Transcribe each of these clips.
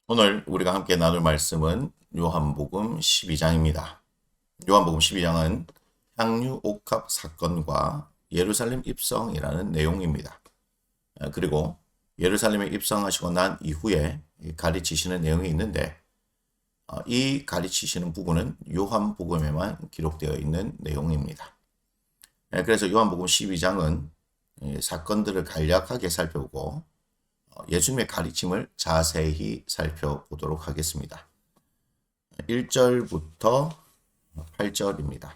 오늘 우리가 함께 나눌 말씀은 요한복음 12장입니다. 요한복음 12장은 향유 옥합 사건과 예루살렘 입성이라는 내용입니다. 그리고 예루살렘에 입성하시고 난 이후에 가르치시는 내용이 있는데 이 가르치시는 부분은 요한복음에만 기록되어 있는 내용입니다. 그래서 요한복음 12장은 사건들을 간략하게 살펴보고 예수님의 가르침을 자세히 살펴보도록 하겠습니다. 1절부터 8절입니다.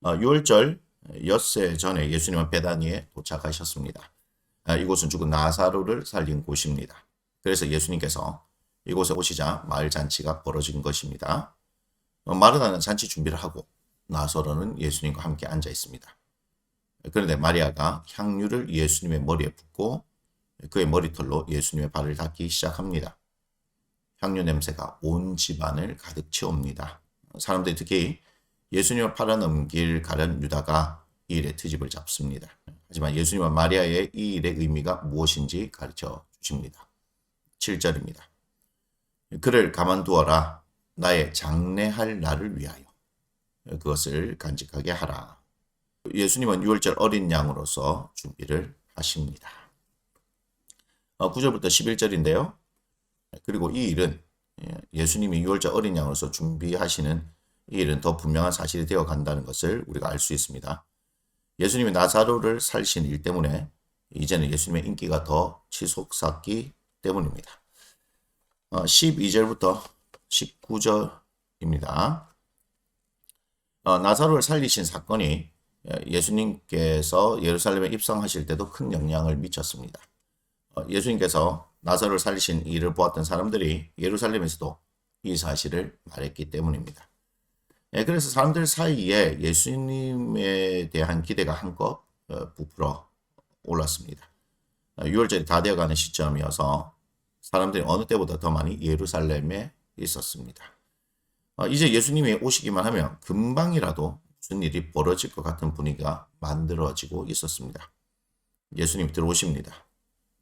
6월절 엿새 전에 예수님은 베다니에 도착하셨습니다. 이곳은 죽은 나사로를 살린 곳입니다. 그래서 예수님께서 이곳에 오시자 마을 잔치가 벌어진 것입니다. 마르다는 잔치 준비를 하고 나사로는 예수님과 함께 앉아 있습니다. 그런데 마리아가 향유를 예수님의 머리에 붓고 그의 머리털로 예수님의 발을 닦기 시작합니다. 향유 냄새가 온 집안을 가득 채웁니다. 사람들이 특히 예수님을 팔아넘길 가련 유다가 이 일의 트집을 잡습니다. 하지만 예수님은 마리아의 이 일의 의미가 무엇인지 가르쳐 주십니다. 7절입니다. 그를 가만두어라. 나의 장례할 날을 위하여 그것을 간직하게 하라. 예수님은 6월절 어린 양으로서 준비를 하십니다. 9절부터 11절인데요. 그리고 이 일은 예수님이 6월절 어린 양으로서 준비하시는 이 일은 더 분명한 사실이 되어 간다는 것을 우리가 알 수 있습니다. 예수님이 나사로를 살신 일 때문에 이제는 예수님의 인기가 더 치솟았기 때문입니다. 12절부터 19절입니다. 나사로를 살리신 사건이 예수님께서 예루살렘에 입성하실 때도 큰 영향을 미쳤습니다. 예수님께서 나사로를 살리신 일을 보았던 사람들이 예루살렘에서도 이 사실을 말했기 때문입니다. 그래서 사람들 사이에 예수님에 대한 기대가 한껏 부풀어 올랐습니다. 6월절이 다 되어가는 시점이어서 사람들이 어느 때보다 더 많이 예루살렘에 있었습니다. 이제 예수님이 오시기만 하면 금방이라도 무슨 일이 벌어질 것 같은 분위기가 만들어지고 있었습니다. 예수님이 들어오십니다.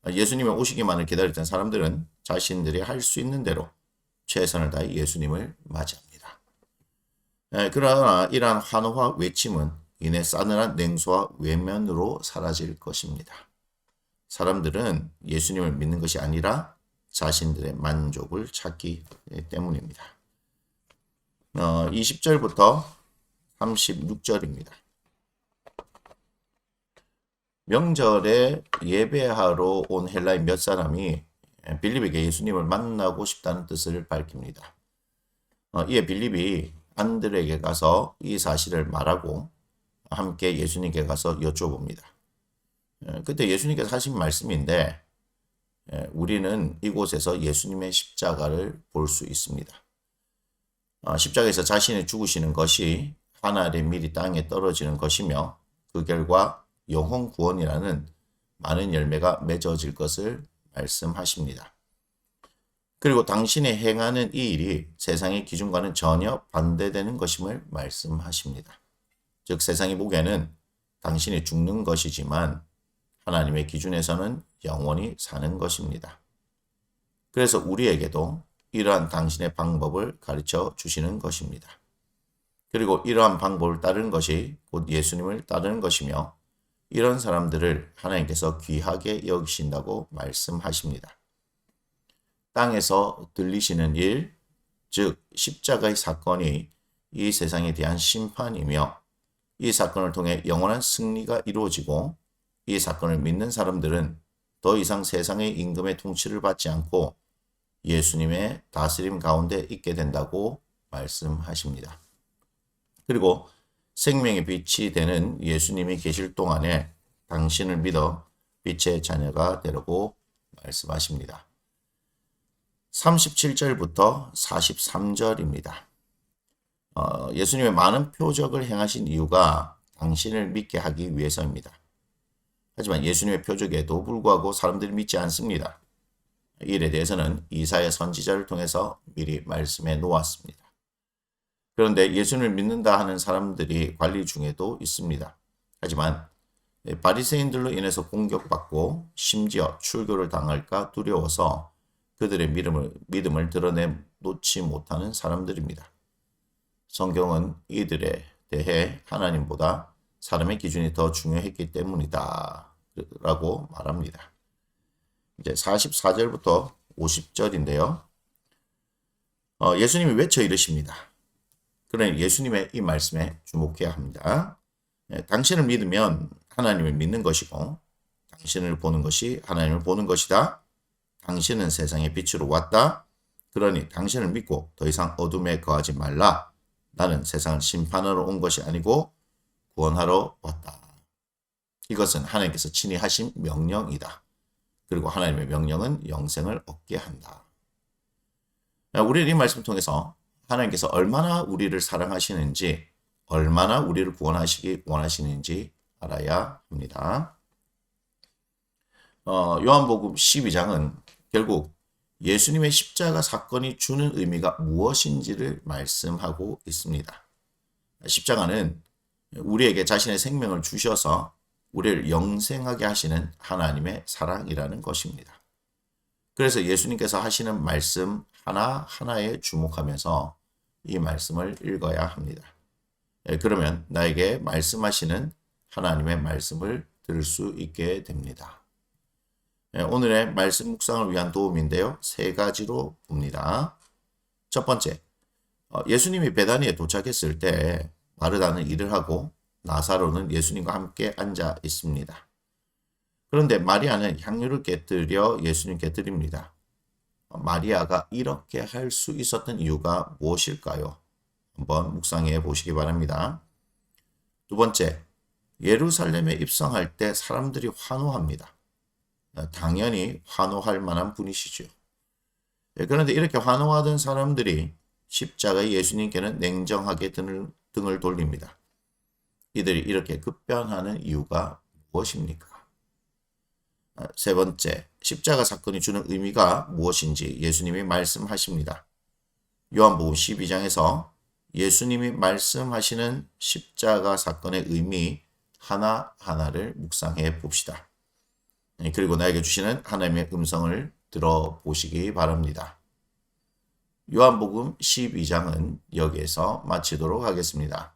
예수님이 오시기만을 기다렸던 사람들은 자신들이 할 수 있는 대로 최선을 다해 예수님을 맞이합니다. 그러나 이러한 환호와 외침은 이내 싸늘한 냉소와 외면으로 사라질 것입니다. 사람들은 예수님을 믿는 것이 아니라 자신들의 만족을 찾기 때문입니다. 20절부터 36절입니다. 명절에 예배하러 온 헬라인 몇 사람이 빌립에게 예수님을 만나고 싶다는 뜻을 밝힙니다. 이에 빌립이 안드레에게 가서 이 사실을 말하고 함께 예수님께 가서 여쭤봅니다. 그때 예수님께서 하신 말씀인데 우리는 이곳에서 예수님의 십자가를 볼 수 있습니다. 십자가에서 자신이 죽으시는 것이 하늘에 미리 땅에 떨어지는 것이며 그 결과 영혼 구원이라는 많은 열매가 맺어질 것을 말씀하십니다. 그리고 당신이 행하는 이 일이 세상의 기준과는 전혀 반대되는 것임을 말씀하십니다. 즉 세상이 보기에는 당신이 죽는 것이지만 하나님의 기준에서는 영원히 사는 것입니다. 그래서 우리에게도 이러한 당신의 방법을 가르쳐 주시는 것입니다. 그리고 이러한 방법을 따르는 것이 곧 예수님을 따르는 것이며 이런 사람들을 하나님께서 귀하게 여기신다고 말씀하십니다. 땅에서 들리시는 일, 즉 십자가의 사건이 이 세상에 대한 심판이며 이 사건을 통해 영원한 승리가 이루어지고 이 사건을 믿는 사람들은 더 이상 세상의 임금의 통치를 받지 않고 예수님의 다스림 가운데 있게 된다고 말씀하십니다. 그리고 생명의 빛이 되는 예수님이 계실 동안에 당신을 믿어 빛의 자녀가 되라고 말씀하십니다. 37절부터 43절입니다. 예수님의 많은 표적을 행하신 이유가 당신을 믿게 하기 위해서입니다. 하지만 예수님의 표적에도 불구하고 사람들이 믿지 않습니다. 이 일에 대해서는 이사야 선지자를 통해서 미리 말씀해 놓았습니다. 그런데 예수님을 믿는다 하는 사람들이 관리 중에도 있습니다. 하지만 바리새인들로 인해서 공격받고 심지어 출교를 당할까 두려워서 그들의 믿음을 드러내놓지 못하는 사람들입니다. 성경은 이들에 대해 하나님보다 사람의 기준이 더 중요했기 때문이다 라고 말합니다. 이제 44절부터 50절인데요. 예수님이 외쳐 이르십니다. 그러니 예수님의 이 말씀에 주목해야 합니다. 당신을 믿으면 하나님을 믿는 것이고 당신을 보는 것이 하나님을 보는 것이다. 당신은 세상의 빛으로 왔다. 그러니 당신을 믿고 더 이상 어둠에 거하지 말라. 나는 세상을 심판하러 온 것이 아니고 구원하러 왔다. 이것은 하나님께서 친히 하신 명령이다. 그리고 하나님의 명령은 영생을 얻게 한다. 우리는 이 말씀을 통해서 하나님께서 얼마나 우리를 사랑하시는지, 얼마나 우리를 구원하시기 원하시는지 알아야 합니다. 요한복음 12장은 결국 예수님의 십자가 사건이 주는 의미가 무엇인지를 말씀하고 있습니다. 십자가는 우리에게 자신의 생명을 주셔서 우리를 영생하게 하시는 하나님의 사랑이라는 것입니다. 그래서 예수님께서 하시는 말씀 하나하나에 주목하면서 이 말씀을 읽어야 합니다. 그러면 나에게 말씀하시는 하나님의 말씀을 들을 수 있게 됩니다. 오늘의 말씀 묵상을 위한 도움인데요. 세 가지로 봅니다. 첫 번째, 예수님이 베다니에 도착했을 때 마르다는 일을 하고 나사로는 예수님과 함께 앉아 있습니다. 그런데 마리아는 향유를 깨뜨려 예수님께 드립니다. 마리아가 이렇게 할 수 있었던 이유가 무엇일까요? 한번 묵상해 보시기 바랍니다. 두 번째, 예루살렘에 입성할 때 사람들이 환호합니다. 당연히 환호할 만한 분이시죠. 그런데 이렇게 환호하던 사람들이 십자가의 예수님께는 냉정하게 등을 돌립니다. 이들이 이렇게 급변하는 이유가 무엇입니까? 세 번째, 십자가 사건이 주는 의미가 무엇인지 예수님이 말씀하십니다. 요한복음 12장에서 예수님이 말씀하시는 십자가 사건의 의미 하나하나를 묵상해 봅시다. 그리고 나에게 주시는 하나님의 음성을 들어보시기 바랍니다. 요한복음 12장은 여기에서 마치도록 하겠습니다.